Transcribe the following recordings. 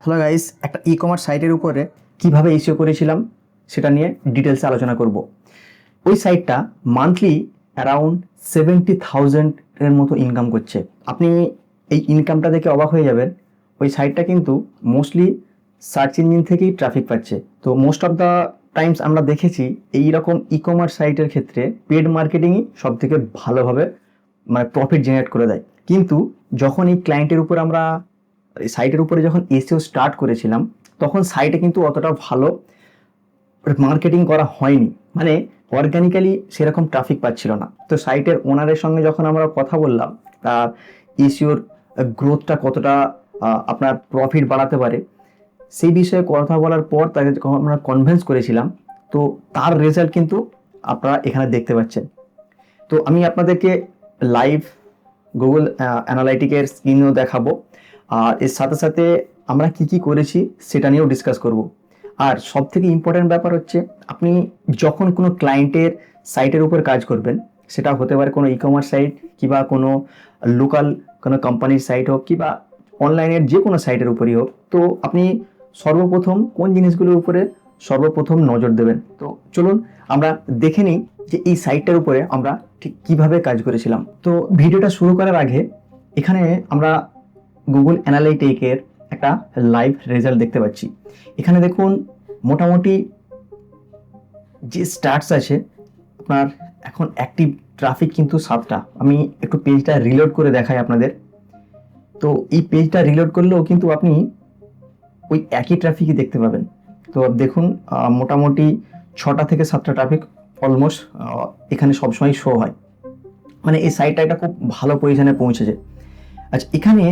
Hello guys, একটা e commerce সাইটের উপরে কিভাবে এসইও করেছিলাম সেটা নিয়ে ডিটেলসে আলোচনা করব। ওই সাইটটা মান্থলি অ্যারাউন্ড 70,000 এর মতো ইনকাম করছে। আপনি এই ইনকামটা দেখে অবাক হয়ে যাবেন। ওই সাইটটা কিন্তু মোস্টলি সার্চ ইঞ্জিন থেকেই ট্রাফিক পাচ্ছে। তো মোস্ট অফ দ্য টাইমস আমরা দেখেছি এই রকম ই কমার্স সাইটের ক্ষেত্রে পেড মার্কেটিংই সব থেকে ভালোভাবে মানে প্রফিট জেনারেট করে দেয়। কিন্তু যখন এই ক্লায়েন্টের উপর আমরা এই সাইটের উপরে যখন এসইও স্টার্ট করেছিলাম, তখন সাইটে কিন্তু অতটা ভালো মার্কেটিং করা হয়নি, মানে অর্গানিক্যালি সেরকম ট্রাফিক পাচ্ছিল না। তো সাইটের ওনারের সঙ্গে যখন আমরা কথা বললাম, তার এসইওর গ্রোথটা কতটা আপনার প্রফিট বাড়াতে পারে সেই বিষয়ে কথা বলার পর তাকে যখন আমরা কনভিন্স করেছিলাম, তো তার রেজাল্ট কিন্তু আপনারা এখানে দেখতে পাচ্ছেন। তো আমি আপনাদেরকে লাইভ গুগল অ্যানালাইটিকের স্ক্রিনও দেখাবো, আর এর সাথে সাথে আমরা কি কি করেছি সেটা নিয়েও ডিসকাস করব। আর সব থেকে ইম্পর্ট্যান্ট ব্যাপার হচ্ছে, আপনি যখন কোনো ক্লায়েন্টের সাইটের উপর কাজ করবেন, সেটা হতে পারে কোনো ই কমার্স সাইট কিংবা কোনো লোকাল কোনো কোম্পানির সাইট হোক কিংবা অনলাইনের যে কোনো সাইটের উপরই হোক, তো আপনি সর্বপ্রথম কোন জিনিসগুলোর উপরে সর্বপ্রথম নজর দেবেন। তো চলুন আমরা দেখে নিই যে এই সাইটটার উপরে আমরা ঠিক কিভাবে কাজ করেছিলাম। তো ভিডিওটা শুরু করার আগে এখানে আমরা গুগল অ্যানালাইটিকের একটা লাইভ রেজাল্ট দেখতে পাচ্ছি। এখানে দেখুন মোটামুটি যে স্টার্টস আছে আপনার এখন অ্যাক্টিভ ট্রাফিক কিন্তু 7টা। আমি একটু পেজটা রিলোড করে দেখাই আপনাদের। তো এই পেজটা রিলোড করলেও কিন্তু আপনি ওই একই ট্রাফিকই দেখতে পাবেন। তো দেখুন মোটামুটি 6টা থেকে 7টা ট্রাফিক অলমোস্ট এখানে সবসময় শো হয়, মানে এই সাইটটা একটা খুব ভালো পজিশনে পৌঁছেছে। আচ্ছা, এখানে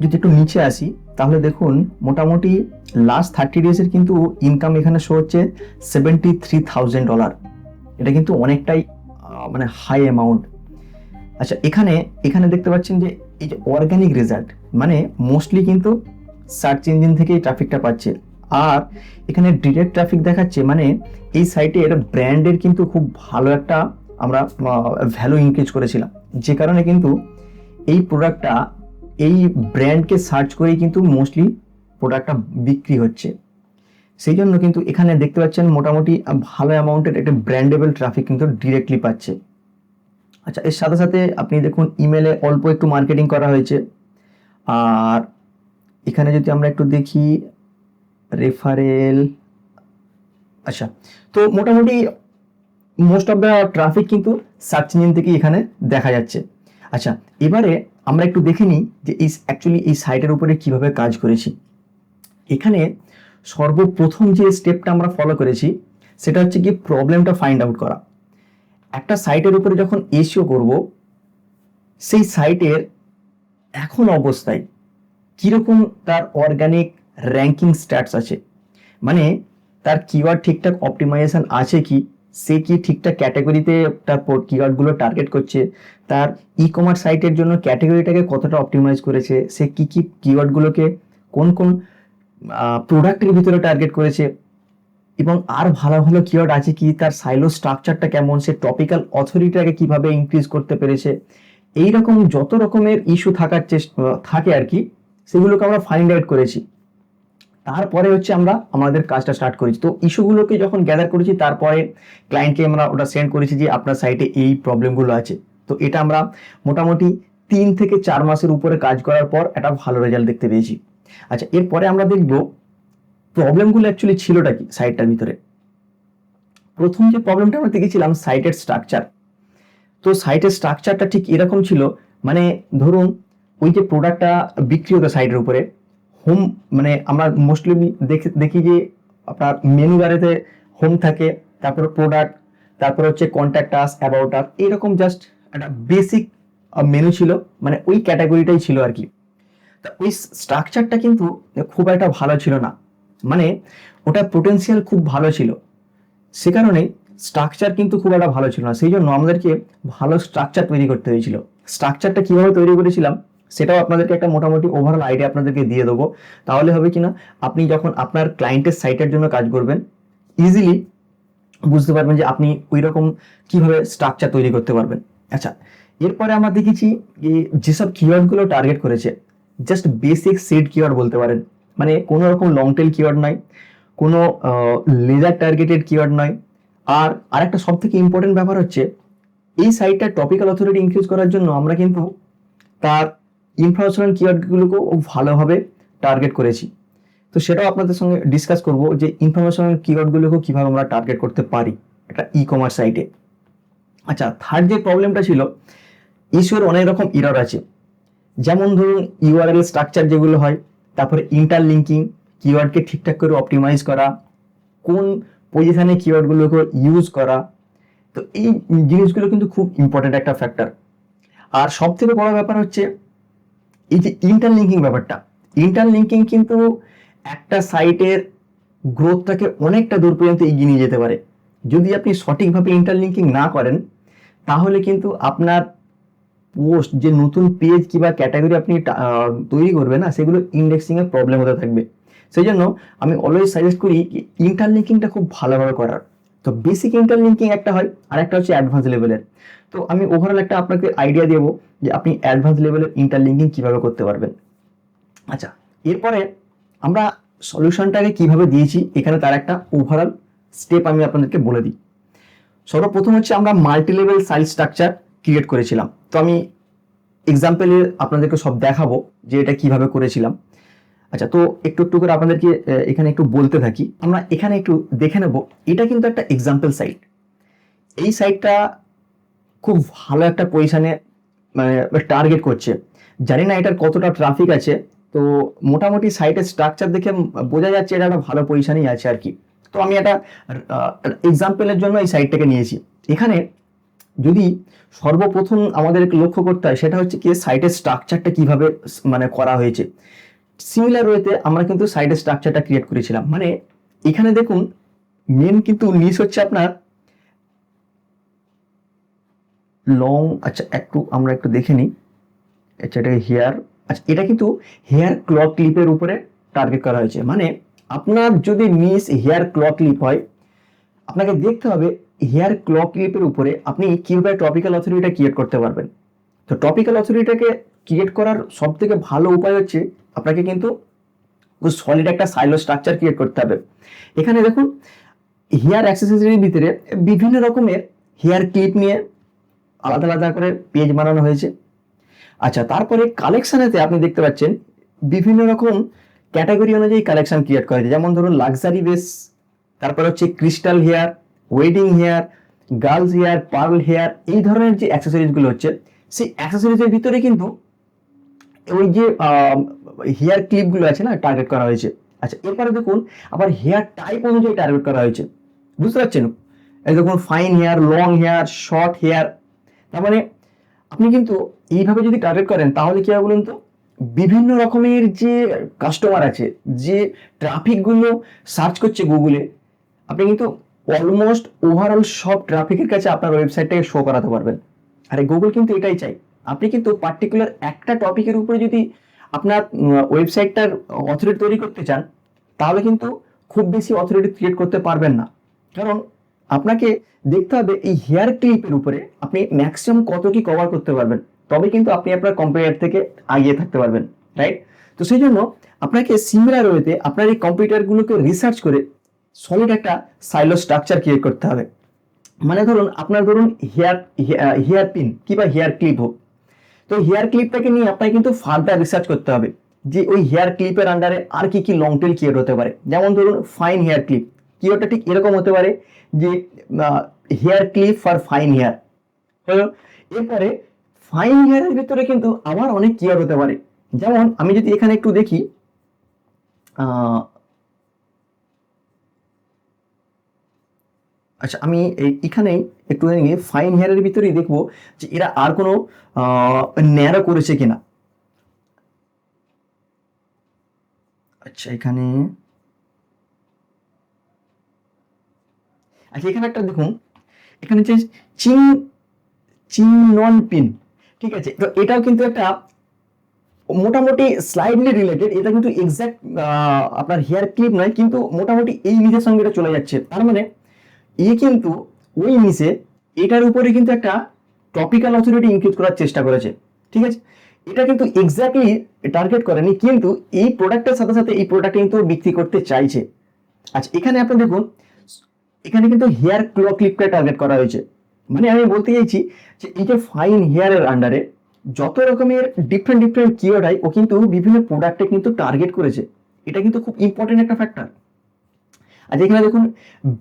যদি একটু নিচে আসি তাহলে দেখুন মোটামুটি লাস্ট 30 ডেজের কিন্তু ইনকাম এখানে শো হচ্ছে $73,000। এটা কিন্তু অনেকটাই মানে হাই অ্যামাউন্ট। আচ্ছা, এখানে এখানে দেখতে পাচ্ছেন যে এই যে অর্গানিক রেজাল্ট, মানে মোস্টলি কিন্তু সার্চ ইঞ্জিন থেকেই ট্রাফিকটা পাচ্ছে। আর এখানে ডিরেক্ট ট্রাফিক দেখাচ্ছে, মানে এই সাইটের ব্র্যান্ডের কিন্তু খুব ভালো একটা আমরা ভ্যালু ইনক্রিজ করেছিলাম, যে কারণে কিন্তু এই প্রোডাক্টটা এই ব্র্যান্ডকে সার্চ করেই কিন্তু মোস্টলি প্রোডাক্টটা বিক্রি হচ্ছে। সেই জন্য কিন্তু এখানে দেখতে পাচ্ছেন মোটামুটি ভালো অ্যামাউন্টের একটা ব্র্যান্ডেবল ট্রাফিক কিন্তু ডিরেক্টলি পাচ্ছে। আচ্ছা, এর সাথে সাথে আপনি দেখুন ইমেলে অল্প একটু মার্কেটিং করা হয়েছে। আর এখানে যদি আমরা একটু দেখি রেফারেল, আচ্ছা, তো মোটামুটি মোস্ট অফ দ্য ট্রাফিক কিন্তু সার্চ ইঞ্জিন থেকে এখানে দেখা যাচ্ছে। আচ্ছা, এবারে আমরা একটু দেখে নিই যে এই অ্যাকচুয়ালি এই সাইটের উপরে কিভাবে কাজ করেছি। এখানে সর্বপ্রথম যে স্টেপটা আমরা ফলো করেছি সেটা হচ্ছে কি প্রবলেমটা ফাইন্ড আউট করা। একটা সাইটের উপরে যখন এসইও করব, সেই সাইটের এখন অবস্থায় কীরকম তার অর্গানিক র্যাঙ্কিং স্ট্যাটস আছে, মানে তার কিওয়ার্ড ঠিকঠাক অপটিমাইজেশন আছে কি, সে কি ঠিকঠাক ক্যাটাগরিতে তার কিওয়ার্ডগুলো টার্গেট করছে, তার ই কমার্স সাইটের জন্য ক্যাটাগরিটাকে কতটা অপটিমাইজ করেছে, সে কি কি কিওয়ার্ডগুলোকে কোন কোন প্রোডাক্টের ভিতরে টার্গেট করেছে, এবং আর ভালো ভালো কিওয়ার্ড আছে কি, তার সাইলো স্ট্রাকচারটা কেমন, সে টপিক্যাল অথরিটিটাকে কিভাবে ইনক্রিজ করতে পেরেছে। এইরকম যত রকমের ইস্যু থাকার থাকে আর কি, সেগুলোকে আমরা ফাইন্ড আউট করেছি। তারপরে হচ্ছে আমরা আমাদের কাজটা স্টার্ট করেছি। তো ইস্যুগুলোকে যখন গ্যাদার করেছি, তারপরে ক্লায়েন্টকে আমরা ওটা সেন্ড করেছি যে আপনার সাইটে এই প্রবলেমগুলো আছে। তো এটা আমরা মোটামুটি 3 থেকে 4 মাসের উপরে কাজ করার পর একটা ভালো রেজাল্ট দেখতে পেয়েছি। আচ্ছা, এরপরে আমরা দেখব প্রবলেমগুলো অ্যাকচুয়ালি ছিলটা কি সাইটটার ভিতরে। প্রথম যে প্রবলেমটা আমরা দেখেছিলাম সাইটের স্ট্রাকচার। তো সাইটের স্ট্রাকচারটা ঠিক এরকম ছিল, মানে ধরুন ওই যে প্রোডাক্টটা বিক্রি হতো সাইটের উপরে, হোম, মানে আমরা মোস্টলি দেখি যে আপনার মেনু বারেতে হোম থাকে, তারপরে প্রোডাক্ট, তারপরে হচ্ছে কন্ট্যাক্ট আস, অ্যাবাউট আস, এরকম জাস্ট একটা বেসিক মেনু ছিল, মানে ওই ক্যাটাগরিটাই ছিল আর কি। তা ওই স্ট্রাকচারটা কিন্তু খুব একটা ভালো ছিল না, মানে ওটা পোটেনশিয়াল খুব ভালো ছিল, সে কারণে স্ট্রাকচার কিন্তু খুব একটা ভালো ছিল না। সেই জন্য আমাদেরকে ভালো স্ট্রাকচার তৈরি করতে হয়েছিল। স্ট্রাকচারটা কিভাবে তৈরি করেছিলাম সেটাও আপনাদেরকে একটা মোটামুটি ওভারঅল আইডিয়া আপনাদেরকে দিয়ে দেবো। তাহলে হবে কিনা, আপনি যখন আপনার ক্লায়েন্টের সাইটের জন্য কাজ করবেন, ইজিলি বুঝতে পারবেন যে আপনি ওই রকম কিভাবে স্ট্রাকচার তৈরি করতে পারবেন। আচ্ছা, এরপরে আমরা দেখেছি যে যেসব কিওয়ার্ডগুলো টার্গেট করেছে, জাস্ট বেসিক সেট কিওয়ার্ড বলতে পারেন, মানে কোনো রকম লং টেল কিওয়ার্ড নয়, কোনো লেজার টার্গেটেড কিওয়ার্ড নয়। আর আরেকটা সব থেকে ইম্পর্টেন্ট ব্যাপার হচ্ছে, এই সাইটটা টপিক্যাল অথরিটি ইনক্রিজ করার জন্য আমরা কিন্তু তার ইনফরমেশনাল কিওয়ার্ডগুলোকেও ভালোভাবে টার্গেট করেছি। তো সেটাও আপনাদের সঙ্গে ডিসকাস করব যে ইনফরমেশনাল কিওয়ার্ডগুলোকেও কীভাবে আমরা টার্গেট করতে পারি একটা ই কমার্স সাইটে। আচ্ছা, থার্ড যে প্রবলেমটা ছিল, ইস্যুর অনেক রকম এরর আছে। যেমন ধরুন ইউআরএল স্ট্রাকচার যেগুলো হয়, তারপরে ইন্টারলিঙ্কিং, কিওয়ার্ডকে ঠিকঠাক করে অপটিমাইজ করা, কোন পজিশনে কিওয়ার্ডগুলোকে ইউজ করা। তো এই জিনিসগুলো কিন্তু খুব ইম্পর্টেন্ট একটা ফ্যাক্টর। আর সব থেকে বড় ব্যাপার হচ্ছে এই যে ইন্টারলিঙ্কিং ব্যাপারটা। ইন্টারলিঙ্কিং কিন্তু একটা সাইটের গ্রোথটাকে অনেকটা দূর পর্যন্ত এগিয়ে নিয়ে যেতে পারে। যদি আপনি সঠিকভাবে ইন্টারলিঙ্কিং না করেন, তাহলে কিন্তু আপনার পোস্ট যে নতুন পেজ কিংবা ক্যাটাগরি আপনি তৈরি করবেন না, সেগুলো ইন্ডেক্সিংয়ের প্রবলেম হতে থাকবে। সেই জন্য আমি অলওয়েজ সাজেস্ট করি ইন্টারলিঙ্কিংটা খুব ভালোভাবে করার। তো বেসিক ইন্টারলিঙ্কিং একটা হয়, আর একটা হচ্ছে অ্যাডভান্স লেভেলের। তো আমি ওভারঅল একটা আপনাকে আইডিয়া দেবো যে আপনি অ্যাডভান্স লেভেলের ইন্টারলিঙ্কিং কিভাবে করতে পারবেন। আচ্ছা, এরপরে আমরা সলিউশনটাকে কিভাবে দিয়েছি, এখানে তার একটা ওভারঅল স্টেপ আমি আপনাদেরকে বলে দিই। সর্বপ্রথম হচ্ছে আমরা multi level site structure create করেছিলাম। তো আমি এক্সাম্পলে আপনাদেরকে সব দেখাবো যে এটা কিভাবে করেছিলাম। আচ্ছা, তো একটু একটু করে আপনাদেরকে এখানে একটু বলতে থাকি। আমরা এখানে একটু দেখে নেব, এটা কিন্তু একটা এক্সাম্পল সাইট। এই সাইটটা খুব ভালো একটা পজিশনে মানে টার্গেট করছে। জানি না এটার কতটা ট্রাফিক আছে, তো মোটামুটি সাইটের স্ট্রাকচার দেখে বোঝা যাচ্ছে এটা একটা ভালো পজিশনেই আছে আর কি। তো আমি একটা এক্সাম্পলের জন্য এই সাইটটাকে নিয়েছি। এখানে যদি সর্বপ্রথম আমাদের লক্ষ্য করতে হয়, সেটা হচ্ছে কি সাইটের স্ট্রাকচারটা কিভাবে মানে করা হয়েছে। সিমিলার ওয়েতে আমরা কিন্তু সাইটের স্ট্রাকচারটা ক্রিয়েট করেছিলাম। মানে এখানে দেখুন মেন কিন্তু নিচ হচ্ছে আপনার লং। আচ্ছা, আমরা একটু দেখে নিই। আচ্ছা, এটা হেয়ার। আচ্ছা, এটা কিন্তু হেয়ার ক্লক ক্লিপের উপরে টার্গেট করা হয়েছে। মানে আপনার যদি নিচ হেয়ার ক্লক ক্লিপ হয়, আপনাকে দেখতে হবে হেয়ার ক্লক ক্লিপের উপরে আপনি কিভাবে টপিক্যাল অথরিটিটা ক্রিয়েট করতে পারবেন। তো টপিক্যাল অথরিটিটাকে ক্রিয়েট করার সব থেকে ভালো উপায় হচ্ছে আপনাকে কিন্তু সলিড একটা সাইলো স্ট্রাকচার ক্রিয়েট করতে হবে। এখানে দেখুন হেয়ার অ্যাক্সেসরির ভিতরে বিভিন্ন রকমের হেয়ার ক্লিপ নিয়ে আলাদা আলাদা করে পেজ বানানো হয়েছে। আচ্ছা, তারপরে কালেকশনেতে আপনি দেখতে পাচ্ছেন বিভিন্ন রকম ক্যাটাগরি অনুযায়ী কালেকশন ক্রিয়েট করা হয়েছে। যেমন ধরুন লাক্সারি বেস, তারপর হচ্ছে crystal hair, wedding hair, girls hair, pearl hair, এই ধরনের যে অ্যাক্সেসরিজগুলো হচ্ছে, সেই অ্যাক্সেসরিজের ভিতরে কিন্তু ওই যে হেয়ার ক্লিপগুলো আছে না, টার্গেট করা হয়েছে। আচ্ছা, এরপরে দেখুন আবার হেয়ার টাইপ অনুযায়ী টার্গেট করা হয়েছে। বুঝতে পারছেন? এই দেখুন fine hair, long hair, short hair. তার মানে আপনি কিন্তু এইভাবে যদি টার্গেট করেন, তাহলে কি হবে বলুন তো, বিভিন্ন রকমের যে কাস্টমার আছে, যে ট্রাফিকগুলো সার্চ করছে গুগলে, আপনি কিন্তু অলমোস্ট ওভারঅল সব ট্রাফিকের কাছে আপনার ওয়েবসাইটটাকে শো করাতে পারবেন। আরে গুগল কিন্তু এটাই চাই। আপনি কিন্তু পার্টিকুলার একটা টপিকের উপরে যদি আপনার ওয়েবসাইটটার অথরিটি তৈরি করতে চান, তাহলে কিন্তু খুব বেশি অথরিটি ক্রিয়েট করতে পারবেন না। কারণ আপনাকে দেখতে হবে এই হেয়ার ক্লিপের উপরে আপনি ম্যাক্সিমাম কত কি কভার করতে পারবেন, তবে কিন্তু আপনি আপনার কম্পিউটার থেকে আগিয়ে থাকতে পারবেন, রাইট? তো সেই জন্য আপনাকে সিমিলার ওয়েতে আপনার এই কম্পিউটারগুলোকে রিসার্চ করে সলিড একটা সাইলো স্ট্রাকচার ক্রিয়েট করতে হবে। মানে ধরুন আপনার ধরুন হেয়ার পিন কিংবা হেয়ার ক্লিপ হোক, তো হেয়ার ক্লিপটাকে নিয়ে আপনাকে কিন্তু ফার্দার রিসার্চ করতে হবে যে ওই হেয়ার ক্লিপের আন্ডারে আর কি কি লং টেল কিওয়ার্ড হতে পারে। যেমন ধরুন ফাইন হেয়ার ক্লিপ, কিওয়ার্ডটা ঠিক এরকম হতে পারে যে hair clip for fine hair হলো। এরপরে ফাইন হেয়ারের ভিতরে কিন্তু আবার অনেক কিওয়ার্ড হতে পারে। যেমন আমি যদি এখানে একটু দেখি, আচ্ছা আমি এখানেই একটু ফাইন হেয়ারের ভিতরেই দেখবো যে এরা আর কোনো ন্যারো করেছে কিনা। আচ্ছা এখানে, আচ্ছা এখানে একটা দেখুন, এখানে যে চিং চিং নন পিন, ঠিক আছে। তো এটাও কিন্তু একটা মোটামুটি স্লাইডলি রিলেটেড। এটা কিন্তু এক্সাক্ট আপনার হেয়ার ক্লিপ নয়, কিন্তু মোটামুটি এই নিচের সঙ্গে এটা চলে যাচ্ছে। তার মানে কিন্তু ওই নিচে এটার উপরে কিন্তু একটা টপিক্যাল অথরিটি ইনক্রিজ করার চেষ্টা করেছে, ঠিক আছে। এটা কিন্তু এক্স্যাক্টলি টার্গেট করেনি, কিন্তু এই প্রোডাক্টের সাথে সাথে এই প্রোডাক্ট কিন্তু বিক্রি করতে চাইছে। আচ্ছা, এখানে আপনি দেখুন, এখানে কিন্তু হেয়ার ক্লিপকে টার্গেট করা হয়েছে। মানে আমি বলতে চাইছি যে এই যে ফাইন হেয়ারের আন্ডারে যত রকমের ডিফারেন্ট ডিফারেন্ট কিওয়ার্ড হয়, ও কিন্তু বিভিন্ন প্রোডাক্টে কিন্তু টার্গেট করেছে। এটা কিন্তু খুব ইম্পর্টেন্ট একটা ফ্যাক্টর। আচ্ছা, এখানে দেখুন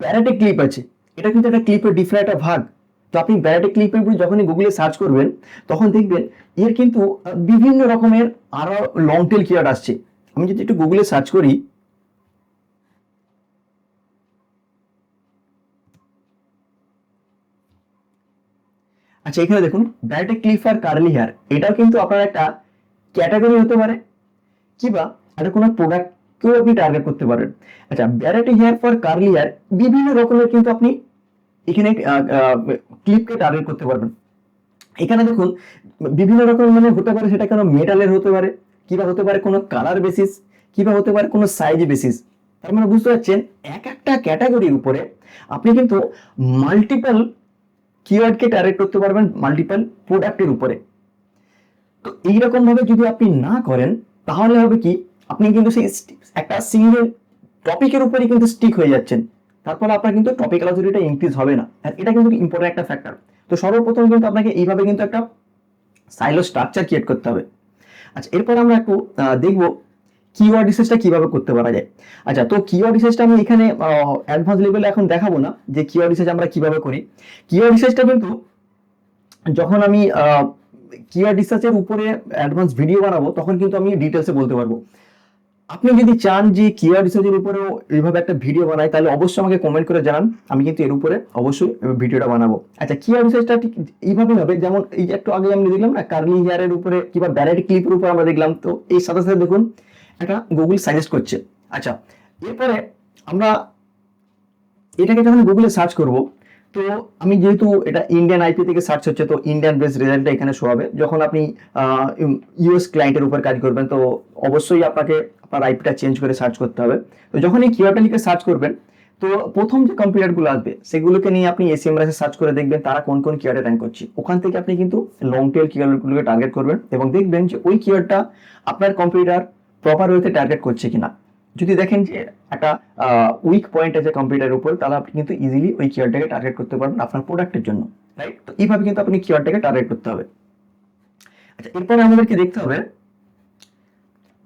ব্যারাটে ক্লিপ আছে, এটা কিন্তু একটা ক্লিপের ডিফারেন্ট একটা ভাগ। তো আপনি ব্যারাটে ক্লিপের উপর যখনই গুগলে সার্চ করবেন, তখন দেখবেন এর কিন্তু বিভিন্ন রকমের আরো লং টেল কিওয়ার্ড আসছে। আমি যদি একটু গুগলে সার্চ করি, আচ্ছা এখানে দেখুন ব্যারাটে ক্লিপ আর কার্লি হেয়ার, এটাও কিন্তু আপনার একটা ক্যাটাগরি হতে পারে, কিবা একটা কোনো প্রোডাক্টকেও আপনি টার্গেট করতে পারেন। আচ্ছা, ব্যারাটে হেয়ার ফর কার্লি হেয়ার বিভিন্ন রকমের কিন্তু আপনি এখানে ক্লিপকে টার্গেট করতে পারবেন। এখানে দেখুন বিভিন্ন রকম মানে হতে পারে, সেটা কোনো মেটালের হতে পারে, কিবা হতে পারে কোনো কালার বেসিস, কিবা হতে পারে কোনো সাইজ বেসিস। তার মানে বুঝতে পারছেন এক একটা ক্যাটাগরির উপরে আপনি কিন্তু মাল্টিপল কিওয়ার্ডকে টার্গেট করতে পারবেন মাল্টিপল প্রোডাক্টের উপরে। তো এইরকম ভাবে যদি আপনি না করেন, তাহলে হবে কি, আপনি কিন্তু সেই একটা সিঙ্গেল টপিকের উপরে কিন্তু স্টিক হয়ে যাচ্ছেন। তারপরে আপনার কিন্তু টপিক্যালজিটা ইনক্রিজ হবে না, আর এটা কিন্তু ইম্পর্টেন্ট একটা ফ্যাক্টর। তো সর্বপ্রথম কিন্তু আপনাকে এইভাবে কিন্তু একটা সাইলো স্ট্রাকচার ক্রিয়েট করতে হবে। আচ্ছা, এরপর আমরা একটু দেখবো কিওয়ার্ড রিসার্চটা কিভাবে করতে পারা যায়। আচ্ছা, তো কিওয়ার্ড রিসার্চটা আমি এখানে অ্যাডভান্স লেভেলে এখন দেখাবো না যে কিওয়ার্ড রিসার্চ আমরা কিভাবে করি। কিওয়ার্ড রিসার্চটা কিন্তু যখন আমি কিওয়ার্ড রিসার্চের উপরে অ্যাডভান্স ভিডিও বানাবো, তখন কিন্তু আমি ডিটেলসে বলতে পারবো। আপনি যদি চান যে কিওয়ার্ড রিসার্চের উপরেও এইভাবে একটা ভিডিও বানাই, তাহলে অবশ্যই আমাকে কমেন্ট করে জানান, আমি কিন্তু এর উপরে অবশ্যই ভিডিওটা বানাবো। আচ্ছা, কিওয়ার্ড রিসার্চটা ঠিক এইভাবে হবে, যেমন এই যে একটু আগে আমরা দেখলাম না কার্লি হেয়ারের উপরে কিংবা ব্যারাটি ক্লিপের উপর আমরা দেখলাম, তো এই সাথে সাথে দেখুন একটা গুগল সাজেস্ট করছে। আচ্ছা, এরপরে আমরা এটাকে যখন গুগলে সার্চ করব, তো আমি যেহেতু এটা ইন্ডিয়ান আইপি থেকে সার্চ হচ্ছে, তো ইন্ডিয়ান বেস রেজাল্টটা এখানে শো হবে। যখন আপনি ইউএস ক্লায়েন্টের উপর কাজ করবেন, তো অবশ্যই আপনাকে আপনার আইপিটা চেঞ্জ করে সার্চ করতে হবে। তো যখন এই কিওয়ার্ডটা লিখে সার্চ করবেন, তো প্রথম যে কম্পিউটারগুলো আসবে সেগুলোকে নিয়ে আপনি এসএমআরএস সার্চ করে দেখবেন তারা কোন কোন কিওয়ার্ডে র্যাঙ্ক করছে। ওখান থেকে আপনি কিন্তু লং টেল কিওয়ার্ডগুলোকে টার্গেট করবেন এবং দেখবেন যে ওই কিওয়ার্ডটা আপনার কম্পিউটার প্রপার ওয়েতে টার্গেট করছে কিনা। যদি দেখেন যে একটা উইক পয়েন্ট আছে কম্পিউটারের উপর, তাহলে আপনি কিন্তু ইজিলি ওই কিওয়ার্ডটাকে টার্গেট করতে পারবেন আপনার প্রোডাক্টের জন্য, রাইট? তো এইভাবে কিন্তু আপনি কিওয়ার্ডটাকে টার্গেট করতে হবে। আচ্ছা, এরপরে আমাদেরকে দেখতে হবে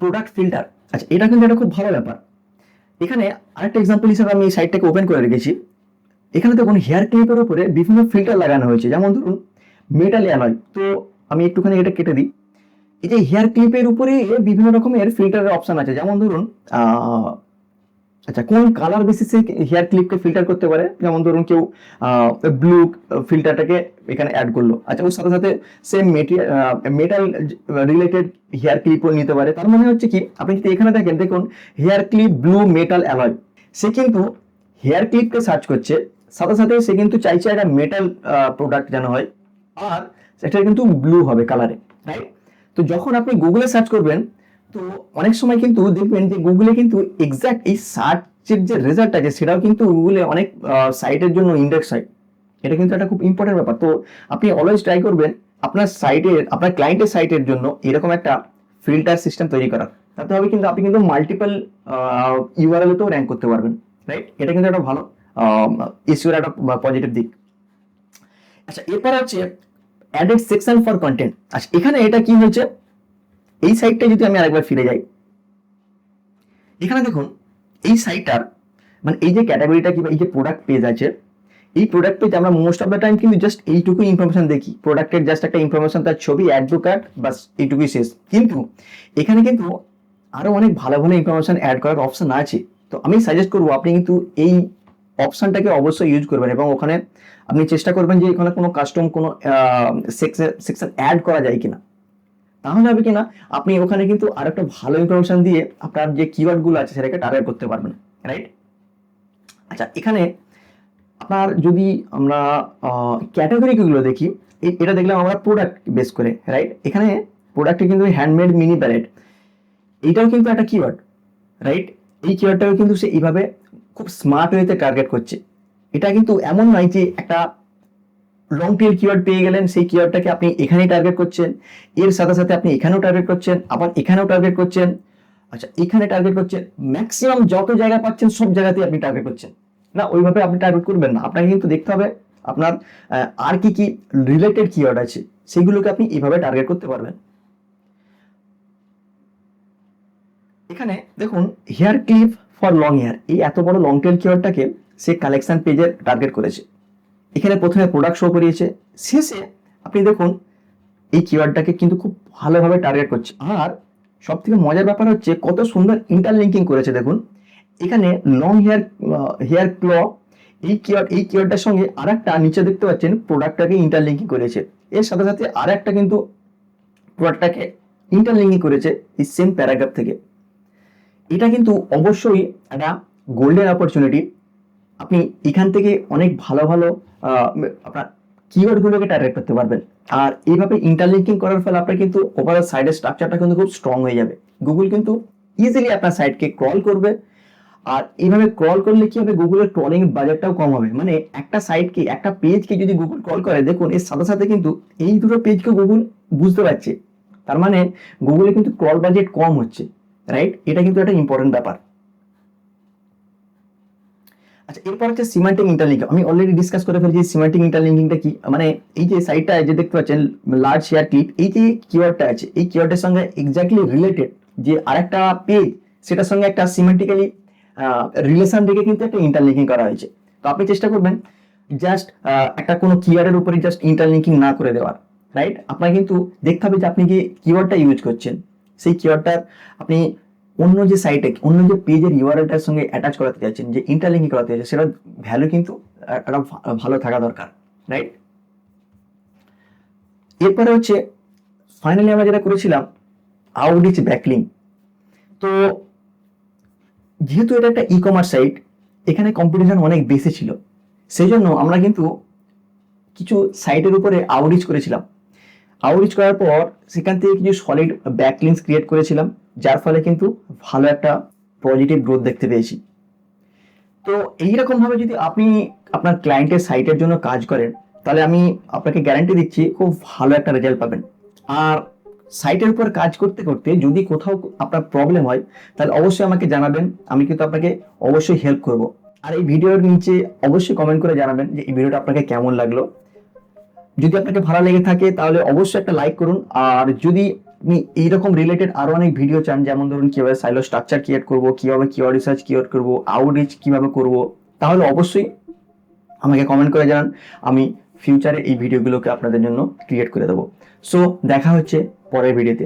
প্রোডাক্ট ফিল্টার। আচ্ছা, এটা কিন্তু একটা খুব ভালো ব্যাপার। এখানে আরেকটা এক্সাম্পল হিসেবে আমি এই সাইটটাকে ওপেন করে রেখেছি। এখানে দেখুন হেয়ার ক্লিপের উপরে বিভিন্ন ফিল্টার লাগানো হয়েছে, যেমন ধরুন মেটাল অ্যালয়। তো আমি একটুখানি এটা কেটে দিই। এই যে হেয়ার ক্লিপের উপরে বিভিন্ন রকমের ফিল্টারের অপশন আছে, যেমন ধরুন আচ্ছা কোন কালার বেসিসে হেয়ার ক্লিপকে ফিল্টার করতে পারে, যেমন ধরুন কেউ ব্লু ফিল্টারটাকে এখানে অ্যাড করলো। আচ্ছা, ওর সাথে সাথে সেম মেটাল রিলেটেড হেয়ার ক্লিপও নিতে পারে। তার মানে হচ্ছে কি, আপনি যদি এখানে দেখেন, দেখুন hair clip blue metal alloy, সে কিন্তু হেয়ার ক্লিপকে সার্চ করছে, সাথে সাথে সে কিন্তু চাইছে একটা মেটাল প্রোডাক্ট যেন হয়, আর সেটা কিন্তু ব্লু হবে কালারে, রাইট? তো যখন আপনি গুগলে সার্চ করবেন, তো অনেক সময় কিন্তু দেখবেন যে গুগলে কিন্তু এক্সাক্ট এই সার্চের যে রেজাল্ট আছে সেটাও কিন্তু গুগলে অনেক সাইটের জন্য ইন্ডেক্স হয়। এটা কিন্তু একটা খুব ইম্পর্টেন্ট ব্যাপার। তো আপনি অলওয়েজ ট্রাই করবেন আপনার সাইটের, আপনার ক্লায়েন্টের সাইটের জন্য এরকম একটা ফিল্টার সিস্টেম তৈরি করার। তাতে হবে কিন্তু আপনি কিন্তু মাল্টিপল ইউআরএল-তেও র্যাঙ্ক করতে পারবেন, রাইট? এটা কিন্তু একটা ভালো এসইওর একটা পজিটিভ দিক। আচ্ছা, এরপর হচ্ছে অ্যাডেড সেকশন ফর কন্টেন্ট। আচ্ছা, এখানে এটা কি হয়েছে, এই সাইটটা যদি আমি আরেকবার ফিরে যাই, এখানে দেখুন এই সাইটটার মানে এই যে ক্যাটাগরিটা কিংবা এই যে প্রোডাক্ট পেজ আছে, এই প্রোডাক্ট পেজ আমরা মোস্ট অফ দ্য টাইম কিন্তু জাস্ট এইটুকু ইনফরমেশন দেখি, প্রোডাক্টের জাস্ট একটা ইনফরমেশন, তার ছবি, অ্যাড টু কার্ট, বাস এইটুকুই শেষ। কিন্তু এখানে কিন্তু আরো অনেক ভালো ভালো ইনফরমেশন অ্যাড করার অপশন আছে। তো আমি সাজেস্ট করবো আপনি কিন্তু এই অপশনটাকে অবশ্যই ইউজ করবেন এবং ওখানে আপনি চেষ্টা করবেন যে এখানে কোনো কাস্টম কোনো সেকশন অ্যাড করা যায় কিনা। তাহলে হবে কিনা, আপনি ওখানে কিন্তু আর একটা ভালো ইনফরমেশন দিয়ে আপনার যে কিওয়ার্ড গুলো আছে সেটাকে টার্গেট করতে পারবেন, রাইট? আচ্ছা, এখানে আপনার যদি আমরা ক্যাটাগরি গুলো দেখি, এটা দেখলাম আমরা প্রোডাক্ট বেস করে, রাইট? এখানে প্রোডাক্টে কিন্তু হ্যান্ডমেড মিনি প্যালেট, এইটাও কিন্তু একটা কিওয়ার্ড, রাইট? এই কিওয়ার্ডটাও কিন্তু সে এইভাবে খুব স্মার্ট ওয়েতে টার্গেট করছে। এটা কিন্তু এমন নয় যে একটা লং টেল কিওয়ার্ড পেয়ে গেলেন, সেই কিওয়ার্ডটাকে আপনি এখানেই টার্গেট করছেন, এর সাথে সাথে আপনি এখানেও টার্গেট করছেন, আবার এখানেও টার্গেট করছেন, আচ্ছা এখানে টার্গেট করছেন, ম্যাক্সিমাম যত জায়গা পাচ্ছেন সব জায়গাতেই আপনি টার্গেট করছেন। না, ওইভাবে আপনি টার্গেট করবেন না, আপনাকে কিন্তু দেখতে হবে আপনার আর কি কি রিলেটেড কিওয়ার্ড আছে, সেগুলোকে আপনি এইভাবে টার্গেট করতে পারবেন। এখানে দেখুন hair clip for long hair, এই এত বড় লং টেল কিওয়ার্ডটাকে সে কালেকশন পেজে টার্গেট করেছে। এখানে প্রথমে প্রোডাক্ট শো করিয়েছে, শেষে আপনি দেখুন এই কিওয়ার্ডটাকে কিন্তু খুব ভালোভাবে টার্গেট করছে। আর সব থেকে মজার ব্যাপার হচ্ছে কত সুন্দর ইন্টারলিঙ্কিং করেছে দেখুন। এখানে লং হেয়ার ক্ল এই কিওয়ার্ডটার সঙ্গে আর একটা নিচে দেখতে পাচ্ছেন প্রোডাক্টটাকে ইন্টারলিঙ্কিং করেছে, এর সাথে সাথে আর একটা কিন্তু প্রোডাক্টটাকে ইন্টারলিঙ্কিং করেছে এই সেম প্যারাগ্রাফ থেকে। এটা কিন্তু অবশ্যই একটা গোল্ডেন অপরচুনিটি। আপনি এখান থেকে অনেক ভালো ভালো আপনার কিওয়ার্ডগুলোকে টার্গেট করতে পারবেন। আর এইভাবে ইন্টারলিঙ্কিং করার ফলে আপনার কিন্তু ওভারঅল সাইডের স্ট্রাকচারটা কিন্তু খুব স্ট্রং হয়ে যাবে। গুগল কিন্তু ইজিলি আপনার সাইটকে ক্রল করবে। আর এইভাবে ক্রল করলে কি হবে, গুগলের ক্রলিং বাজেটটাও কম হবে। মানে একটা সাইটকে, একটা পেজকে যদি গুগল ক্রল করে, দেখুন এর সাথে সাথে কিন্তু এই দুটো পেজকে গুগল বুঝতে পারছে, তার মানে গুগলে কিন্তু ক্রল বাজেট কম হচ্ছে, রাইট? এটা কিন্তু একটা ইম্পর্টেন্ট ব্যাপার। আচ্ছা, এরপর হচ্ছে সিমান্টিক ইন্টারলিঙ্কিং। আমি অলরেডি ডিসকাস করে ফেলেছি সিমান্টিক ইন্টারলিঙ্কিংটা কি। মানে এই যে সাইটটা যে দেখতে পাচ্ছেন লার্জ শেয়ার ক্লিপ, এই যে কিওয়ার্ডটা আছে, এই কিওয়ার্ডের সঙ্গে এক্স্যাক্টলি রিলেটেড যে আরেকটা পেজ, সেটার সঙ্গে একটা সিমেন্টিক্যালি রিলেশন রেখে কিন্তু একটা ইন্টারলিঙ্কিং করা হয়েছে। তো আপনি চেষ্টা করবেন জাস্ট একটা কোনো কিওয়ার্ডের উপরে জাস্ট ইন্টারলিঙ্কিং না করে দেওয়ার, রাইট? আপনার কিন্তু দেখতে হবে যে আপনি যে কিওয়ার্ডটা ইউজ করছেন, সেই কিওয়ার্ডটার আপনি অন্য যে সাইটে, অন্য যে পেজের ইউআরএলটার সঙ্গে অ্যাটাচ করাতে চাইছেন, যে ইন্টারলিঙ্কিং করাতে চাইছেন, সেটার ভ্যালু কিন্তু একটা ভালো থাকা দরকার, রাইট? এরপরে হচ্ছে ফাইনালি আমরা যেটা করেছিলাম আউটরিচ ব্যাকলিং। তো যেহেতু এটা একটা ই কমার্স সাইট, এখানে কম্পিটিশন অনেক বেশি ছিল, সেই জন্য আমরা কিন্তু কিছু সাইটের উপরে আউটরিচ করেছিলাম। আউটরিচ করার পর সেখান থেকে কিছু সলিড ব্যাকলিংস ক্রিয়েট করেছিলাম, যার ফলে কিন্তু ভালো একটা পজিটিভ গ্রোথ দেখতে পেয়েছি। তো এইরকম ভাবে যদি আপনি আপনার ক্লায়েন্টের সাইটের জন্য কাজ করেন, তাহলে আমি আপনাকে গ্যারান্টি দিচ্ছি খুব ভালো একটা রেজাল্ট পাবেন। আর সাইটের উপর কাজ করতে করতে যদি কোথাও আপনার প্রবলেম হয়, তাহলে অবশ্যই আমাকে জানাবেন, আমি কিন্তু আপনাকে অবশ্যই হেল্প করব। আর এই ভিডিওর নিচে অবশ্যই কমেন্ট করে জানাবেন যে এই ভিডিওটা আপনাকে কেমন লাগলো। যদি আপনাকে ভালো লেগে থাকে তাহলে অবশ্যই একটা লাইক করুন। আর যদি আপনি এইরকম রিলেটেড আরো অনেক ভিডিও চান, যেমন ধরুন কিভাবে সাইলো স্ট্রাকচার ক্রিয়েট করবো, কিভাবে কিওয়ার্ড রিসার্চ ক্রিয়েট করবো, আউটরিচ কিভাবে করব, তাহলে অবশ্যই আমাকে কমেন্ট করে জানান। আমি ফিউচারে এই ভিডিওগুলোকে আপনাদের জন্য ক্রিয়েট করে দেবো। সো দেখা হচ্ছে পরের ভিডিওতে।